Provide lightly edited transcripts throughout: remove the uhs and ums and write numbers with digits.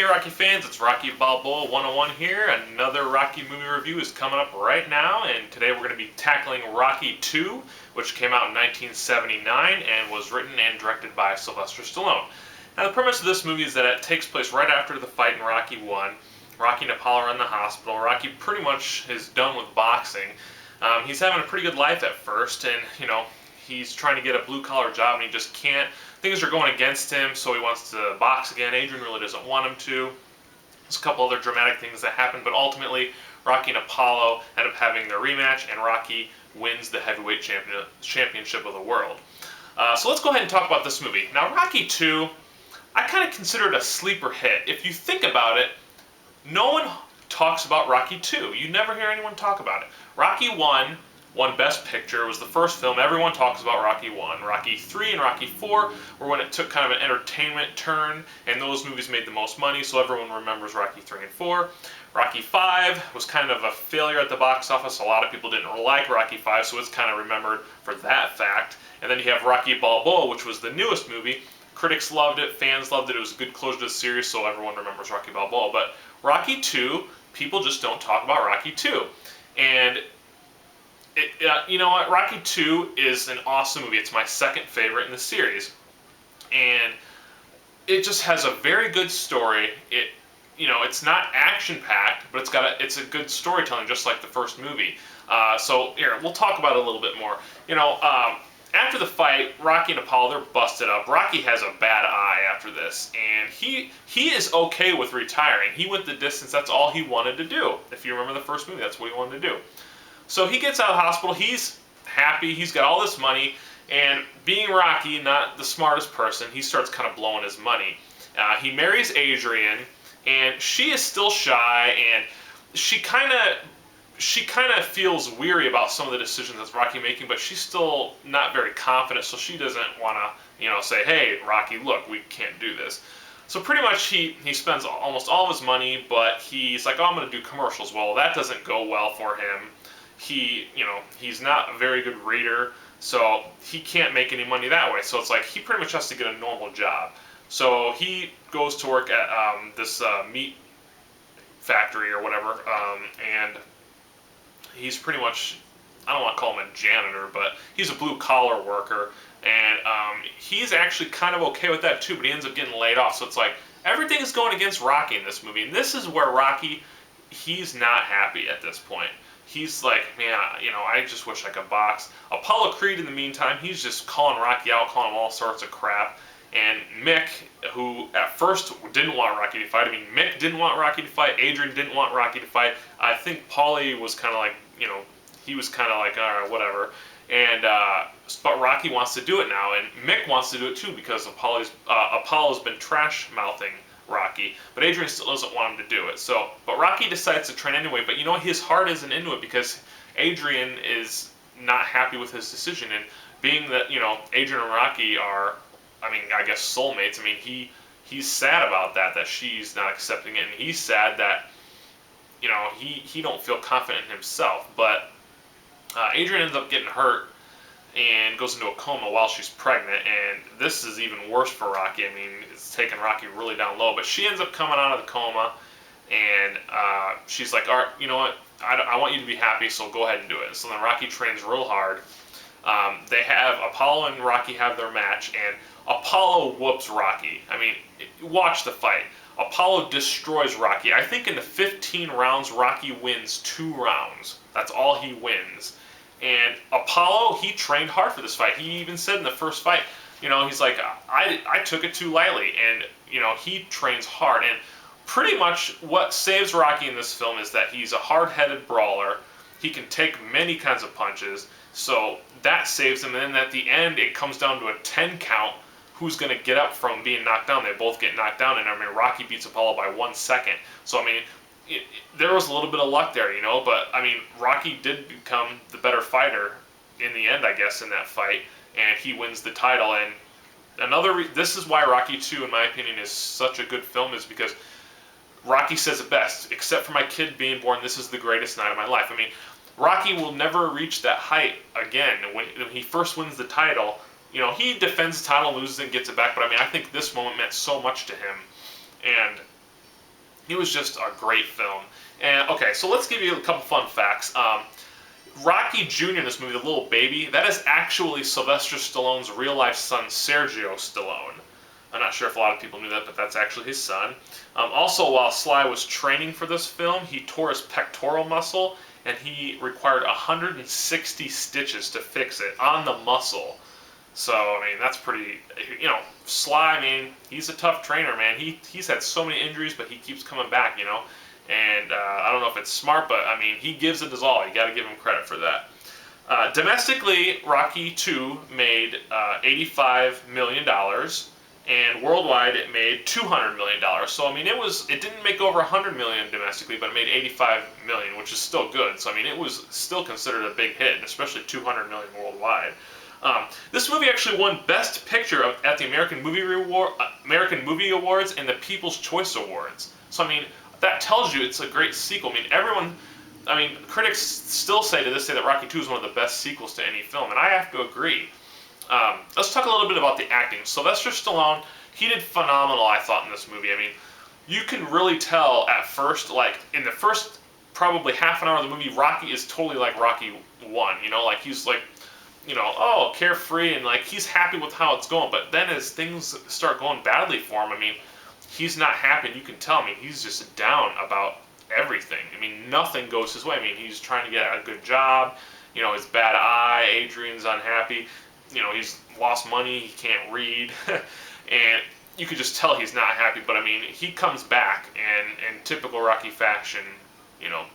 Hey Rocky fans, it's Rocky Balboa 101 here. Another Rocky movie review is coming up right now, and today we're going to be tackling Rocky 2, which came out in 1979 and was written and directed by Sylvester Stallone. Now the premise of this movie is that it takes place right after the fight in Rocky 1. Rocky and Apollo are in the hospital. Rocky pretty much is done with boxing. He's having a pretty good life at first, and he's trying to get a blue-collar job and he just can't. Things are going against him, so he wants to box again. Adrian really doesn't want him to. There's a couple other dramatic things that happen, but ultimately Rocky and Apollo end up having their rematch, and Rocky wins the heavyweight championship of the world. So let's go ahead and talk about this movie. Now, Rocky 2, I kind of consider it a sleeper hit. If you think about it, no one talks about Rocky 2. You never hear anyone talk about it. Rocky 1 won Best Picture. It was the first film. Everyone talks about Rocky 1. Rocky 3 and Rocky 4 were when it took kind of an entertainment turn, and those movies made the most money, so everyone remembers Rocky 3 and 4. Rocky 5 was kind of a failure at the box office. A lot of people didn't like Rocky 5, so it's kind of remembered for that fact. And then you have Rocky Balboa, which was the newest movie. Critics loved it, fans loved it. It was a good closure to the series, so everyone remembers Rocky Balboa. But Rocky 2, people just don't talk about Rocky 2. And you know what? Rocky 2 is an awesome movie. It's my second favorite in the series, and it just has a very good story. It's not action-packed, but it's a good storytelling, just like the first movie. So here, we'll talk about it a little bit more. After the fight, Rocky and Apollo, they're busted up. Rocky has a bad eye after this, and he is okay with retiring. He went the distance. That's all he wanted to do. If you remember the first movie, that's what he wanted to do. So he gets out of the hospital, he's happy, he's got all this money, and being Rocky, not the smartest person, he starts kind of blowing his money. He marries Adrian, and she is still shy, and she kind of feels weary about some of the decisions that Rocky making, but she's still not very confident, so she doesn't want to, say, hey, Rocky, look, we can't do this. So pretty much he spends almost all of his money, but he's like, oh, I'm going to do commercials. Well, that doesn't go well for him. He's not a very good reader, so he can't make any money that way. So it's like he pretty much has to get a normal job. So he goes to work at this meat factory or whatever, and he's pretty much, I don't want to call him a janitor, but he's a blue-collar worker, and he's actually kind of okay with that too, but he ends up getting laid off. So it's like everything is going against Rocky in this movie, and this is where Rocky, he's not happy at this point. He's like, man, I just wish I could box. Apollo Creed, in the meantime, he's just calling Rocky out, calling him all sorts of crap. And Mick, who at first didn't want Rocky to fight, Mick didn't want Rocky to fight, Adrian didn't want Rocky to fight. I think Paulie was kind of like, he was kind of like, all right, whatever. And but Rocky wants to do it now, and Mick wants to do it too because Apollo's been trash-mouthing Rocky, but Adrian still doesn't want him to do it. So, but Rocky decides to train anyway, but his heart isn't into it because Adrian is not happy with his decision, and being that, Adrian and Rocky are, I guess soulmates, he's sad about that she's not accepting it, and he's sad that, he don't feel confident in himself, but Adrian ends up getting hurt and goes into a coma while she's pregnant, and this is even worse for Rocky. It's taking Rocky really down low, but she ends up coming out of the coma, and she's like, all right, you know what, I want you to be happy, so go ahead and do it. So then Rocky trains real hard. Apollo and Rocky have their match, and Apollo whoops Rocky. Watch the fight. Apollo destroys Rocky. I think in the 15 rounds, Rocky wins 2 rounds. That's all he wins. And Apollo, he trained hard for this fight. He even said in the first fight, he's like, I took it too lightly. And, he trains hard. And pretty much what saves Rocky in this film is that he's a hard-headed brawler. He can take many kinds of punches. So that saves him. And then at the end, it comes down to a 10 count. Who's going to get up from being knocked down? They both get knocked down. And, Rocky beats Apollo by 1 second. So, there was a little bit of luck there, but, Rocky did become the better fighter in the end, I guess, in that fight, and he wins the title. And this is why Rocky 2, in my opinion, is such a good film, is because Rocky says it best, except for my kid being born, this is the greatest night of my life. Rocky will never reach that height again. When he first wins the title, he defends the title, loses it, and gets it back, but I think this moment meant so much to him, and He was just a great film. And okay, so let's give you a couple fun facts. Rocky Jr. in this movie, the little baby, that is actually Sylvester Stallone's real-life son, Sergio Stallone. I'm not sure if a lot of people knew that, but that's actually his son. Also, while Sly was training for this film, he tore his pectoral muscle, and he required 160 stitches to fix it on the muscle. So, I mean, that's pretty, Sly, I mean, he's a tough trainer, man. He's had so many injuries, but he keeps coming back, And I don't know if it's smart, but, I mean, he gives it his all. You got to give him credit for that. Domestically, Rocky II made $85 million, and worldwide it made $200 million. So, I mean, it didn't make over $100 million domestically, but it made $85 million, which is still good. So, I mean, it was still considered a big hit, especially $200 million worldwide. This movie actually won Best Picture at the American Movie Awards and the People's Choice Awards. So, I mean, that tells you it's a great sequel. I mean, critics still say to this day that Rocky II is one of the best sequels to any film, and I have to agree. Let's talk a little bit about the acting. Sylvester Stallone, he did phenomenal, I thought, in this movie. I mean, you can really tell at first, like, in the first probably half an hour of the movie, Rocky is totally like Rocky 1, like, he's like, carefree, and like, he's happy with how it's going, but then as things start going badly for him, I mean, he's not happy, and you can tell, I mean, he's just down about everything. I mean, nothing goes his way. I mean, he's trying to get a good job, his bad eye, Adrian's unhappy, he's lost money, he can't read, and you could just tell he's not happy, but I mean, he comes back, and in typical Rocky fashion,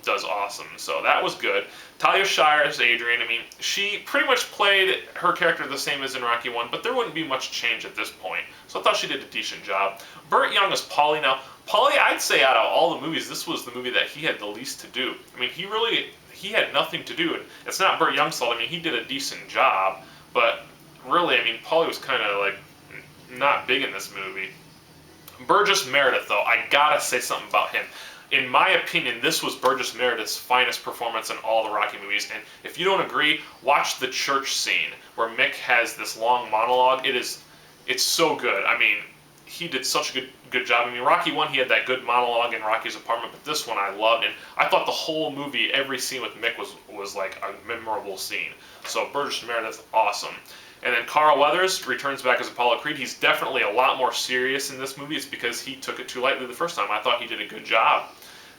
does awesome. So that was good. Talia Shire as Adrian, I mean, she pretty much played her character the same as in Rocky 1, but there wouldn't be much change at this point. So I thought she did a decent job. Burt Young as Paulie. Now, Paulie, I'd say out of all the movies, this was the movie that he had the least to do. I mean, he had nothing to do. It's not Burt Young's fault. I mean, he did a decent job, but really, I mean, Paulie was kind of like not big in this movie. Burgess Meredith, though, I gotta say something about him. In my opinion, this was Burgess Meredith's finest performance in all the Rocky movies, and if you don't agree, watch the church scene where Mick has this long monologue. It's so good. I mean, he did such a good job. I mean, Rocky 1, he had that good monologue in Rocky's apartment, but this one I loved, and I thought the whole movie, every scene with Mick was like a memorable scene. So Burgess Meredith, awesome. And then Carl Weathers returns back as Apollo Creed. He's definitely a lot more serious in this movie. It's because he took it too lightly the first time. I thought he did a good job.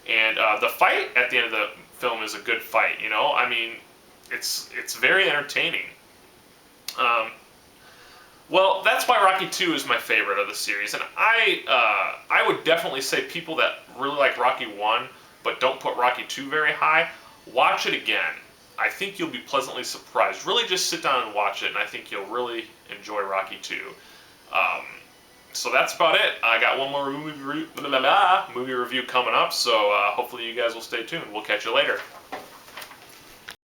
And the fight at the end of the film is a good fight, I mean, it's very entertaining. Well, that's why Rocky II is my favorite of the series. And I would definitely say people that really like Rocky 1 but don't put Rocky 2 very high, watch it again. I think you'll be pleasantly surprised. Really just sit down and watch it, and I think you'll really enjoy Rocky 2. So that's about it. I got one more movie review coming up, so hopefully you guys will stay tuned. We'll catch you later.